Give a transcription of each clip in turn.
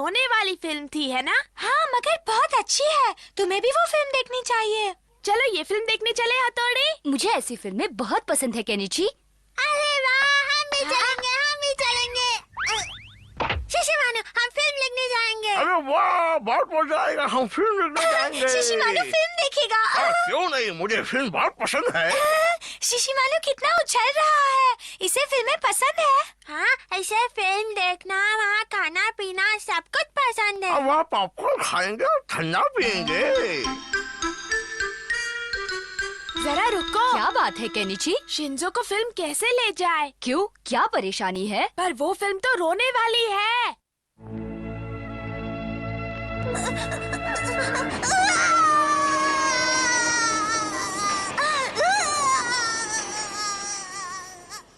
रोने वाली फिल्म थी, है ना? हाँ, मगर बहुत अच्छी है। तुम्हें भी वो फिल्म देखनी चाहिए। चलो ये फिल्म देखने चले हथौड़ी। मुझे ऐसी फिल्में बहुत पसंद है केनिची। अरे वाह, हम भी चलेंगे, हम भी चलेंगे। शिशिमानु, हम फिल्म देखने जाएंगे। अरे वाह, बहुत मजा आएगा। हम फिल्म देखने जाएंगे। शिशिमानु फिल्म देखेगा। क्यों नहीं, मुझे फिल्म बहुत पसंद है। शिशिमानु कितना उछल रहा है, इसे फिल्में पसंद है। हाँ, इसे फिल्म देखना, वहाँ खाना पीना सब कुछ पसंद है। अब वहाँ पॉपकॉर्न खाएंगे और ठंडा पियेंगे। जरा रुको। क्या बात है केनिची? शिंजो को फिल्म कैसे ले जाए? क्यों, क्या परेशानी है? पर वो फिल्म तो रोने वाली है।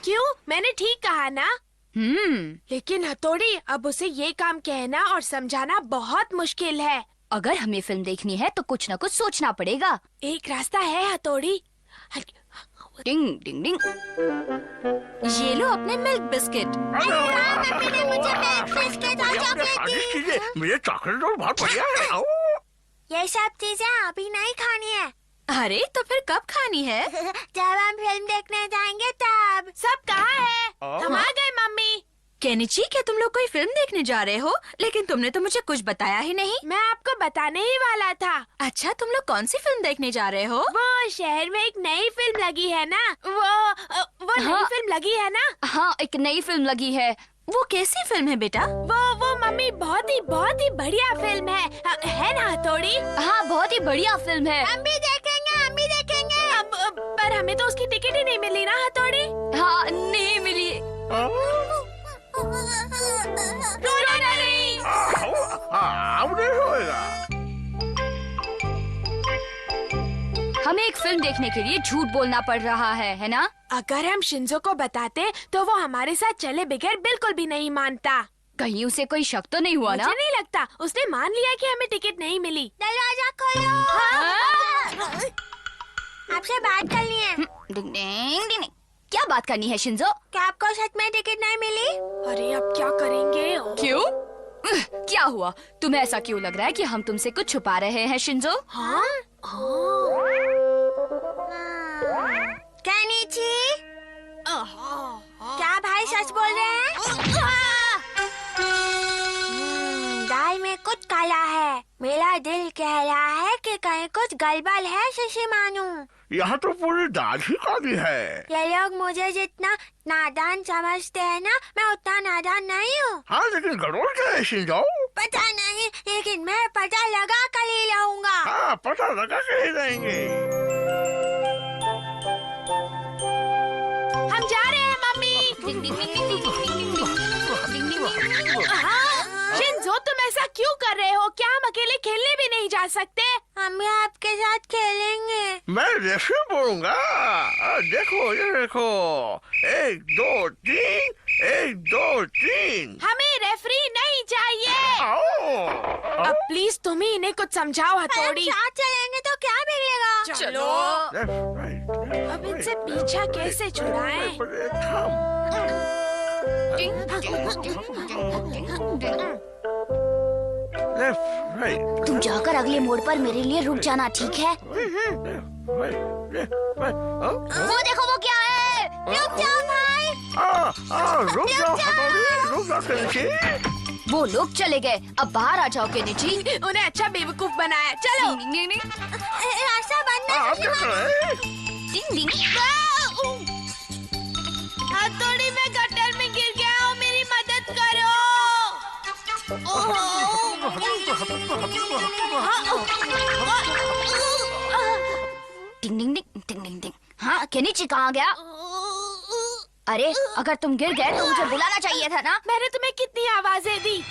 क्यों, मैंने ठीक कहा ना? लेकिन हथौड़ी, अब उसे ये काम कहना और समझाना बहुत मुश्किल है। अगर हमें फिल्म देखनी है तो कुछ न कुछ सोचना पड़ेगा। एक रास्ता है हथौड़ी। डिंग डिंग डिंग। ये लो अपने मिल्क बिस्किट। मम्मी ने मुझे मिल्क बिस्किट और चॉकलेट दी। मुझे चॉकलेट तो बहुत बढ़िया है। आओ। ये सब चीजें अभी नहीं खानी है। अरे तो फिर कब खानी है? जब हम फिल्म देखने जाएंगे तब। सब कहाँ है? हम आ गए मम्मी। केनिची, क्या तुम लोग कोई फिल्म देखने जा रहे हो? लेकिन तुमने तो मुझे कुछ बताया ही नहीं। मैं आपको बताने ही वाला था। अच्छा, तुम लोग कौन सी फिल्म देखने जा रहे हो? वो शहर में एक नई फिल्म लगी है ना, वो नई हाँ। फिल्म लगी है ना। हाँ, एक नई फिल्म लगी है। वो कैसी फिल्म है बेटा? वो मम्मी बहुत ही बढ़िया फिल्म है ना हथौड़ी? हाँ, बहुत ही बढ़िया फिल्म है। हम भी देखेंगे, हम भी देखेंगे। पर हमें तो उसकी टिकट ही नहीं मिली ना हथौड़ी। हाँ, नहीं मिली। रोना नहीं। अब नहीं होएगा। हमें एक फिल्म देखने के लिए झूठ बोलना पड़ रहा है ना? अगर हम शिंजो को बताते तो वो हमारे साथ चले बगैर बिल्कुल भी नहीं मानता। कहीं उसे कोई शक तो नहीं हुआ ना? मुझे नहीं लगता। उसने मान लिया कि हमें टिकट नहीं मिली। दरवाजा खोलो। आपसे बात करनी है। डिंग डिंग डिंग। क्या बात करनी है शिंजो? क्या आपको सच में टिकट नहीं मिली? अरे अब क्या करेंगे? क्यों? क्या हुआ? तुम्हें ऐसा क्यों लग रहा है कि हम तुमसे कुछ छुपा रहे हैं शिंजो? हाँ? केनिची, क्या भाई सच बोल रहे हैं? दाल में कुछ काला है। मेरा दिल कह रहा है कि कहीं कुछ गड़बड़ है शिशिमानु। यहाँ तो पूरी दाल ही काली है। ये लोग मुझे जितना नादान समझते हैं ना, मैं उतना नादान नहीं हूँ। हाँ, लेकिन गड़बड़ क्या है शिंजो? पता नहीं, लेकिन मैं पता लगा कर ही रहूंगा। हाँ, पता लगा के ही रहेंगे। हम जा रहे हैं मम्मी। शिंजो, तुम ऐसा क्यों कर रहे हो? क्या हम अकेले खेलने भी नहीं जा सकते? हम भी आपके साथ खेलेंगे। मैं रेफरी बोलूंगा। देखो, ये देखो। 1 2 3, 1 2 3। हमें रेफरी नहीं चाहिए। आओ। अब प्लीज तुम ही इन्हें कुछ समझाओ हथौड़ी। हम साथ चलेंगे तो क्या बिगड़ेगा? चलो। Left, right, अब इनसे पीछा कैसे छुड़ाएं? Left, right. तुम जाकर अगले मोड़ पर मेरे लिए रुक जाना, ठीक है? वो देखो, वो क्या है? रुक जाओ भाई। रुक जाओ हथौड़ी, रुक जाओ केनिची। वो लोग चले गए। अब बाहर आ जाओ केनिची। उन्हें अच्छा बेवकूफ बनाया। चलो। रास्ता बंद है आप क्या कर रहे हैं? डिंग डिंग। हथौड़ी, मैं गटर में गिर गया हूँ, मेरी मदद करो। डिंग डिंग डिंग डिंग डिंग डिंग। हाँ, केनिची कहाँ गया? अरे, अगर तुम गिर गए तो मुझे बुलाना चाहिए था ना? मैंने तुम्हें कितनी आवाजें दी।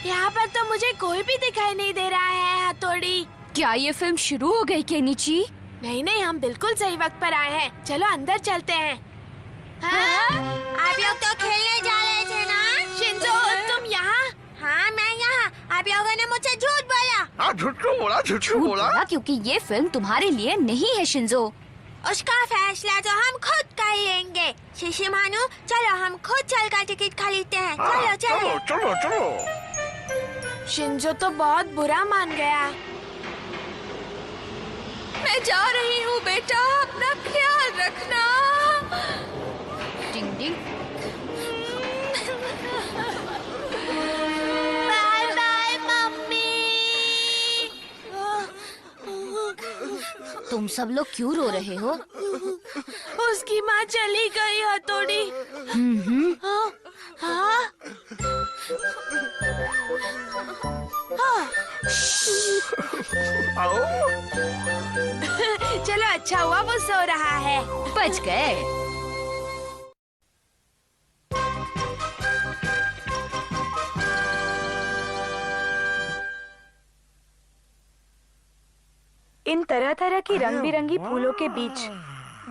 यहाँ पर तो मुझे कोई भी दिखाई नहीं दे रहा है हथौड़ी। क्या ये फिल्म शुरू हो गई केनिची? नहीं, हम बिल्कुल सही वक्त पर आए हैं। चलो अंदर चलते हैं। आप लोग तो खेलने जा रहे थे ना? शिंजो, तुम यहाँ? हाँ, मैं यहाँ। आप लोगों ने मुझसे झूठ बोला। झूठ क्यों बोला? झूठ क्यों बोला? क्योंकि ये फिल्म तुम्हारे लिए नहीं है शिंजो। उसका फैसला तो हम खुद कर लेंगे। शिशिमानु, चलो हम खुद चलकर टिकट खरीदते हैं। चलो चलो चलो चलो। शिंजो तो बहुत बुरा मान गया। मैं जा रही हूँ बेटा, अपना ख्याल रखना। टिंग टिंग। Bye bye mummy. तुम सब लोग क्यों रो रहे हो? उसकी माँ चली गई हथौड़ी। हाँ, हाँ? हाँ। आओ। चलो अच्छा हुआ वो सो रहा है। बच गए। इन तरह तरह की रंग बिरंगी फूलों के बीच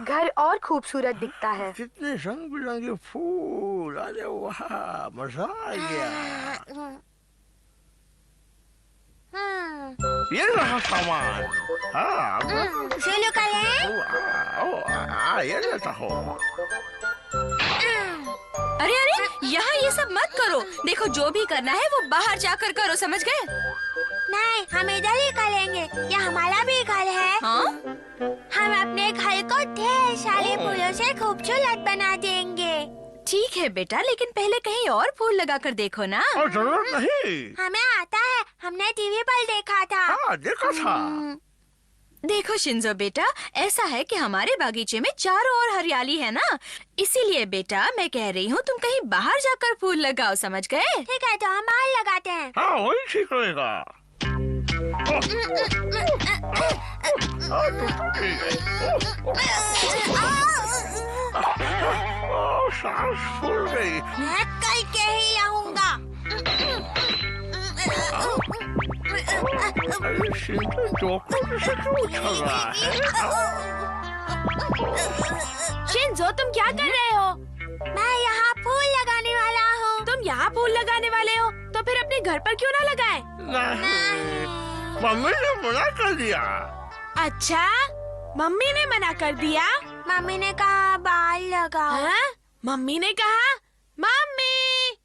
घर और खूबसूरत दिखता है। कितने रंग बिरंगे फूल, अरे वाह, मजा आ गया। ये रहा सामान। हाँ, शुरू करें? ये लेता हूँ। अरे अरे, यहाँ ये सब मत करो। देखो, जो भी करना है वो बाहर जाकर करो, समझ गए? नहीं, हम इधर ही करेंगे। ये हमारा भी घर है। हाँ? हम अपने घर को ढेर सारे फूलों से खूबसूरत बना देंगे। ठीक है बेटा, लेकिन पहले कहीं और फूल लगा कर देखो ना। जरूरत नहीं। हमें आता है, हमने टीवी पर देखा था। हाँ, देखा था। देखो शिंजो बेटा, ऐसा है कि हमारे बागीचे में चारों ओर हरियाली है ना, इसीलिए बेटा मैं कह रही हूँ तुम कहीं बाहर जाकर फूल लगाओ, समझ गए? ठीक है, तो हम बाहर लगाते हैं। हाँ, वही ठीक रहेगा। सांस फूल गई। मैं कल के ही आऊँगा। शिंजो तुम क्या कर रहे हो? मैं यहाँ फूल लगाने वाला हूँ। तुम यहाँ फूल लगाने वाले हो तो फिर अपने घर पर क्यों ना लगाए? नहीं, मम्मी ने मना कर दिया। अच्छा, मम्मी ने मना कर दिया? मम्मी ने कहा बाल लगाओ। हाँ? मम्मी ने कहा? मम्मी!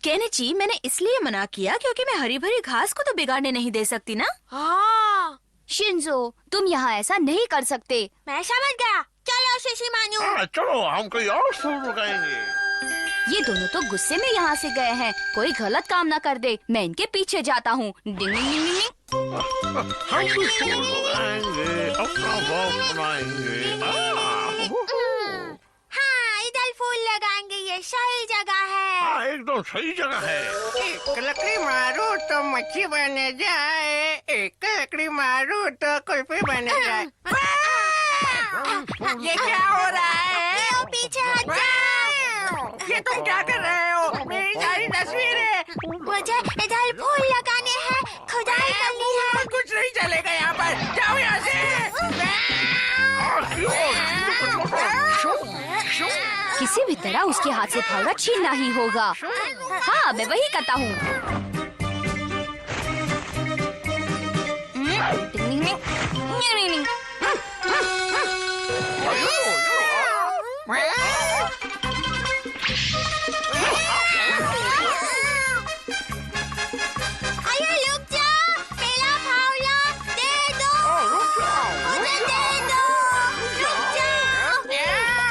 केनिची, मैंने इसलिए मना किया क्योंकि मैं हरी भरी घास को तो बिगाड़ने नहीं दे सकती ना। हाँ। शिंजो, तुम यहाँ ऐसा नहीं कर सकते। मैं समझ गया। चलो शिशिमानु। हाँ, चलो हम कोई और फूल लगाएंगे। ये दोनों तो गुस्से में यहाँ से गए हैं। कोई गलत काम ना कर दे, मैं इनके पीछे जाता हूँ। डिंग डिंग डिंग डिंग। हम भी फूल लगाएंगे, अपना बाग बनाएंगे। हाँ, इधर फूल लगाएंगे, ये सही जगह है। हाँ, एकदम सही जगह है। एक लकड़ी मारो तो मच्छी बन जाए, एक लकड़ी मारो तो कुल्फी बन जाए। ये क्या हो रहा है? वो पीछे हट जाओ। ये तुम क्या कर रहे हो? मेरी सारी तस्वीरें। मुझे इधर फूल लगाने हैं, खुदाई करनी है। कुछ नहीं चलेगा यहाँ पर, जाओ यहाँ से। किसी भी तरह उसके हाथ से फावड़ा छीनना ही होगा। हाँ, मैं वही करता हूँ। अरे रुक जाओ, मेरा फावड़ा दे दो। मुझे दे दो। रुक जाओ।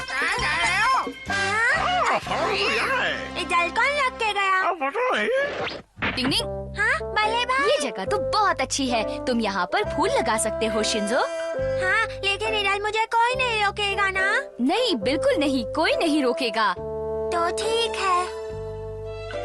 कहाँ जा रहे हो? इधर कौन रख के गया? टिंग टिंग। हाँ, बल्ले भाई। ये जगह तो बहुत अच्छी है। तुम यहाँ पर फूल लगा सकते हो शिंजो। हाँ, लेकिन इधर मुझे कोई नहीं रोकेगा ना? नहीं, बिल्कुल नहीं, कोई नहीं रोकेगा। तो ठीक है।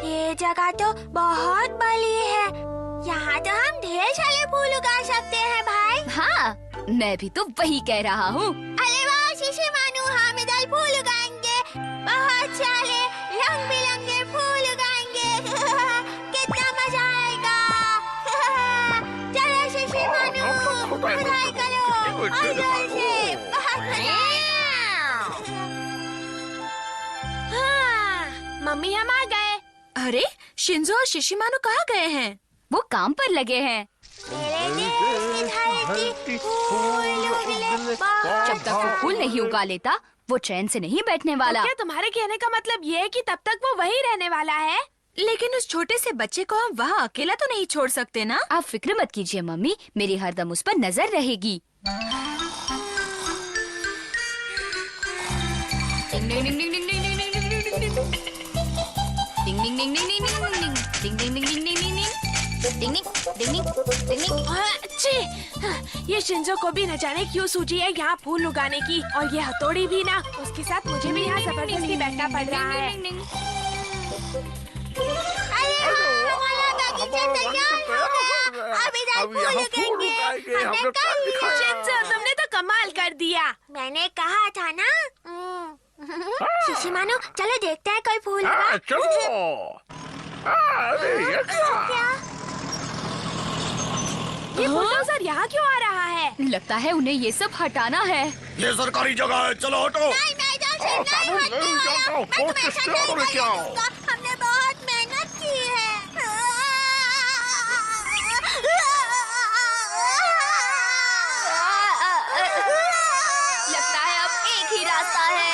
ये जगह तो बहुत बड़ी है। यहाँ तो हम ढेर सारे फूल उगा सकते हैं भाई। हाँ, मैं भी तो वही कह रहा हूँ। अरे वाह शिशिमानु, हम इधर फूल उगाएंगे, बहुत सारे रंग बिरंगे फूल उगाएंगे। कितना मजा आएगा। चलो शिशिमानु, खुदाई करो और जोर से, बहुत मजा आएगा। हाँ, मम्मी हम आ गए। अरे, शिंजो और शिशिमानु कहाँ गए हैं? वो काम पर लगे हैं। मेरे देश की धरती फूल उगले जब तक वो फूल नहीं उगा लेता वो चैन से नहीं बैठने वाला। क्या तुम्हारे कहने का मतलब ये है कि तब तक वो वहीं रहने वाला है? लेकिन उस छोटे से बच्चे को हम वहाँ अकेला तो नहीं छोड़ सकते ना। आप फिक्र मत कीजिए मम्मी, मेरी हरदम उस पर नजर रहेगी। ये शिंजो को भी न जाने क्यों सूझी है यहाँ फूल उगाने की, और ये हथौड़ी भी ना। उसके साथ मुझे भी यहाँ जबरदस्ती बैठना पड़ रहा है। अरे हमारा बगीचा तैयार हो गया। अब इधर फूल उगेंगे। हमने कल लिया। शिंजो, तुमने तो कमाल कर दिया। मैंने कहा था ना। शिशिमानो, चलो देखते हैं कोई फूल उगा। चलो। अरे ये क्या? ये बुलडोजर यहाँ क्यों आ रहा है? लगता है उन्हें ये सब हटाना है। ये सरकारी जगह है, चलो हटो। नहीं, मैं इधर से नहीं हटने वाला। मैं तुम्हें ऐसा नहीं करने दूंगा। हमने बहुत मेहनत की है। लगता है अब एक ही रास्ता है।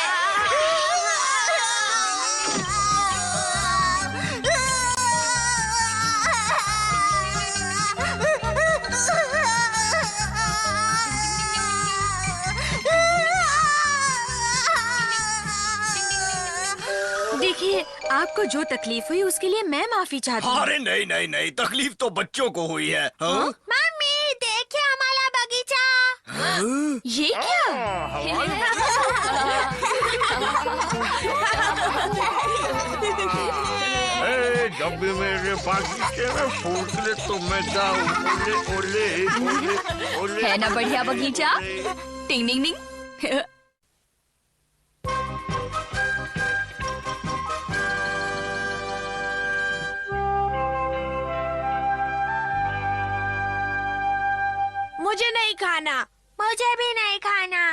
देखिए, आपको जो तकलीफ हुई उसके लिए मैं माफी चाहती हूँ। अरे नहीं नहीं नहीं, तकलीफ तो बच्चों को हुई है। हाँ? मम्मी, देखिए हमारा बगीचा। ये क्या? जब भी मेरे बागीचे में फूल खिले तो मैं जाऊं ओले ओले ओले ओले। है ना बढ़िया बगीचा? टिंग टिंग टिंग। मुझे नहीं खाना। मुझे भी नहीं खाना।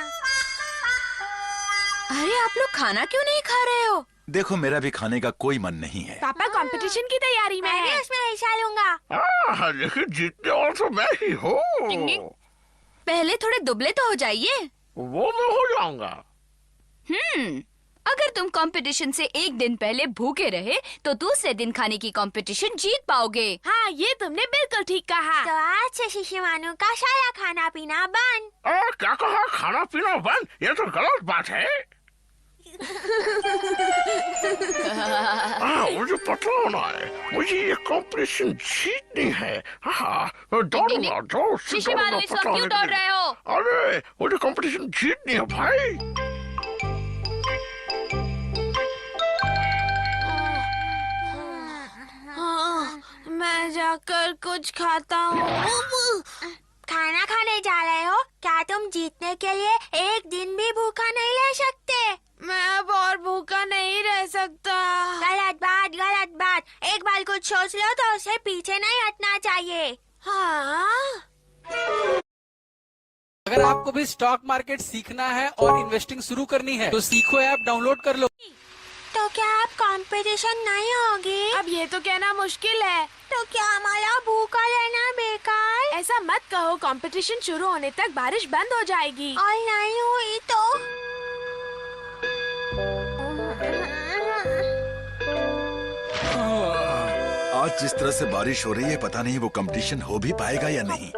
अरे आप लोग खाना क्यों नहीं खा रहे हो? देखो, मेरा भी खाने का कोई मन नहीं है। पापा कंपटीशन की तैयारी में मैं भी है। उसमें हिस्सा लूंगा। लेकिन जीतने वाला तो मैं ही हूँ। पहले थोड़े दुबले तो हो जाइए। वो मैं हो जाऊंगा। अगर तुम कंपटीशन से एक दिन पहले भूखे रहे तो दूसरे दिन खाने की कंपटीशन जीत पाओगे। हाँ, ये तुमने बिल्कुल ठीक कहा। तो आज से शिशिमानु का सारा खाना पीना बंद। क्या कहा? खाना पीना बंद? ये तो गलत बात है। मुझे पता होना है, मुझे ये कंपटीशन जीतनी है। दौड़ूंगा, दौड़ से शिशिमानु, इस वक्त क्यों दौड़ रहे हो? अरे मुझे कंपटीशन जीतनी है भाई। मैं जाकर कुछ खाता हूँ। खाना खाने जा रहे हो? क्या तुम जीतने के लिए एक दिन भी भूखा नहीं रह सकते? मैं अब और भूखा नहीं रह सकता। गलत बात, गलत बात। एक बार कुछ सोच लो तो उसे पीछे नहीं हटना चाहिए। हाँ? अगर आपको भी स्टॉक मार्केट सीखना है और इन्वेस्टिंग शुरू करनी है तो सीखो ऐप डाउनलोड कर लो। तो क्या आप कंपटीशन नहीं होगी? अब ये तो कहना मुश्किल है। तो क्या हमारा भूखा रहना बेकार? ऐसा मत कहो, कंपटीशन शुरू होने तक बारिश बंद हो जाएगी। और नहीं हुई तो? आज जिस तरह से बारिश हो रही है, पता नहीं वो कंपटीशन हो भी पाएगा या नहीं।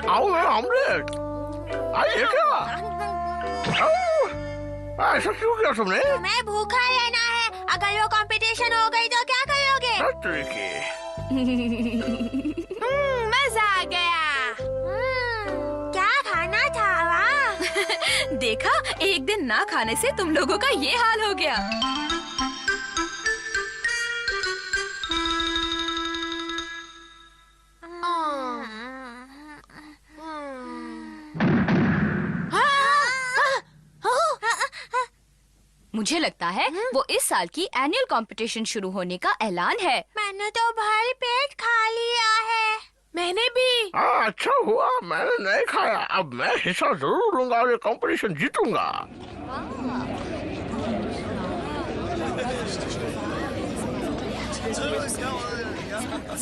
आओ ऑमलेट। आइए क्या? ऐसा क्यों किया तुमने? तुम्हें भूखा रहना है। अगर वो कंपटीशन हो गई तो क्या करोगे? मजा आ गया। क्या खाना था वाह? देखा, एक दिन ना खाने से तुम लोगों का ये हाल हो गया। मुझे लगता है वो इस साल की एनुअल कंपटीशन शुरू होने का ऐलान है। मैंने तो भर पेट खा लिया है। मैंने भी। अच्छा हुआ मैंने नहीं खाया। अब मैं हिस्सा जरूर लूंगा और ये कंपटीशन जीतूंगा।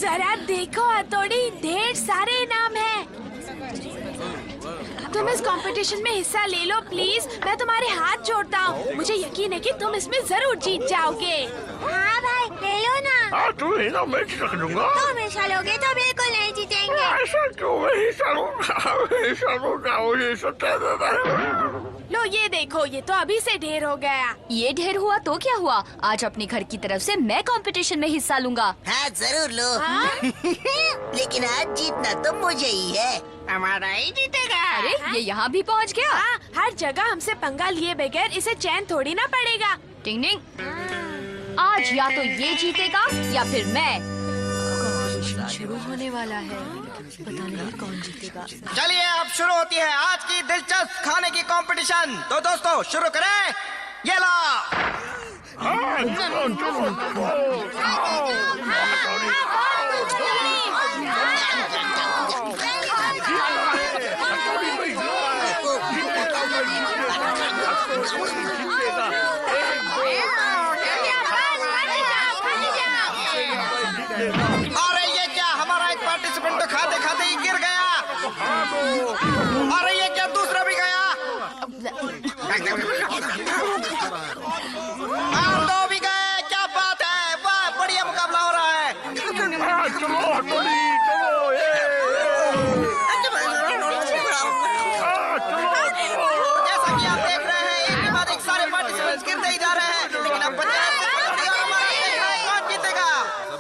जरा देखो हथौड़ी, ढेर सारे इनाम हैं। तुम इस कंपटीशन में हिस्सा ले लो प्लीज, मैं तुम्हारे हाथ जोड़ता हूँ। मुझे यकीन है कि तुम इसमें जरूर जीत जाओगे। हाँ भाई, ले लो ना। हाँ तुम हिस्सा मैं रख दूंगा। तुम हिस्सा लोगे तो बिल्कुल नहीं जीतेंगे। ऐसा क्यों? मैं हिस्सा लूंगा, मुझे सत्ता देता है। लो ये देखो, ये तो अभी से ढेर हो गया। ये ढेर हुआ तो क्या हुआ, आज अपने घर की तरफ से मैं कंपटीशन में हिस्सा लूंगा। हाँ जरूर लो। लेकिन आज जीतना तो मुझे ही है। हमारा ही जीतेगा। अरे ये यहाँ भी पहुँच गया। हाँ, हर जगह हमसे पंगा लिए बगैर इसे चैन थोड़ी ना पड़ेगा। टिंग टिंग, आज या तो ये जीतेगा या फिर मैं। कंपटीशन शुरू होने वाला है, पता नहीं कौन जीतेगा। चलिए अब शुरू होती है आज की दिलचस्प खाने की कंपटीशन। तो दोस्तों शुरू करें। ये लो। अरे ये क्या, हमारा एक पार्टिसिपेंट तो खाते खाते ही गिर गया। अरे ये क्या, दूसरा भी गया। और दो भी गए। क्या बात है, वाह बढ़िया मुकाबला हो रहा है। जैसा कि आप देख रहे हैं, एक के बाद एक सारे पार्टिसिपेंट्स गिरते ही जा रहे हैं। लेकिन अब बचा है कौन जीतेगा।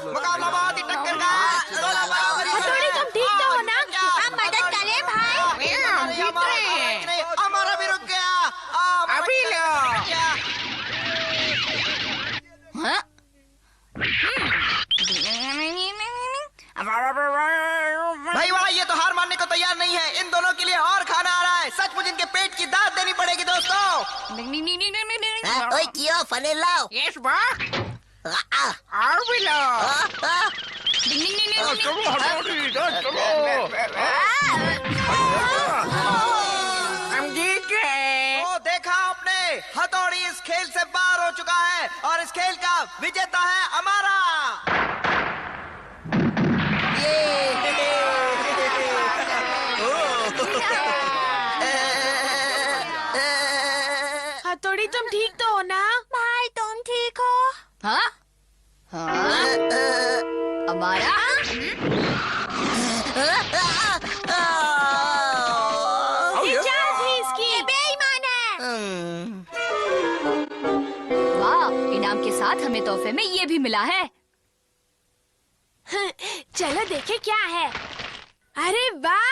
मुकाबला बहुत ही टक्कर का है। हथौड़ी तुम ठीक तो हो ना? हम मदद करें भाई। हमारा भी रुक गया। अभी लो। हाँ? भाई वाह, ये तो हार मानने को तैयार नहीं है। इन दोनों के लिए और खाना आ रहा है। सचमुच इनके पेट की दाद देनी पड़ेगी दोस्तों। ओए क्यों फने लाओ। यस बा। और भी लो। चलो हथौड़ी, चलो। हम जीत गए। तो देखा आपने, हथौड़ी इस खेल से बाहर हो चुका है और इस खेल का विजेता है हमारा। हथौड़ी तुम ठीक तो हो ना? भाई तुम ठीक हो? हाँ? हाँ? हमारा? ये क्या थी इसकी? बेईमान है। वाह, इनाम के साथ हमें तोहफे में ये भी मिला है। चलो देखे क्या है। अरे वाह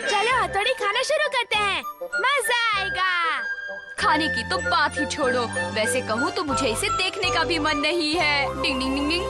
चलो हथौड़ी खाना शुरू करते हैं, मजा आएगा। खाने की तो बात ही छोड़ो, वैसे कहूँ तो मुझे इसे देखने का भी मन नहीं है। डिंग डिंग डिंग डिंग।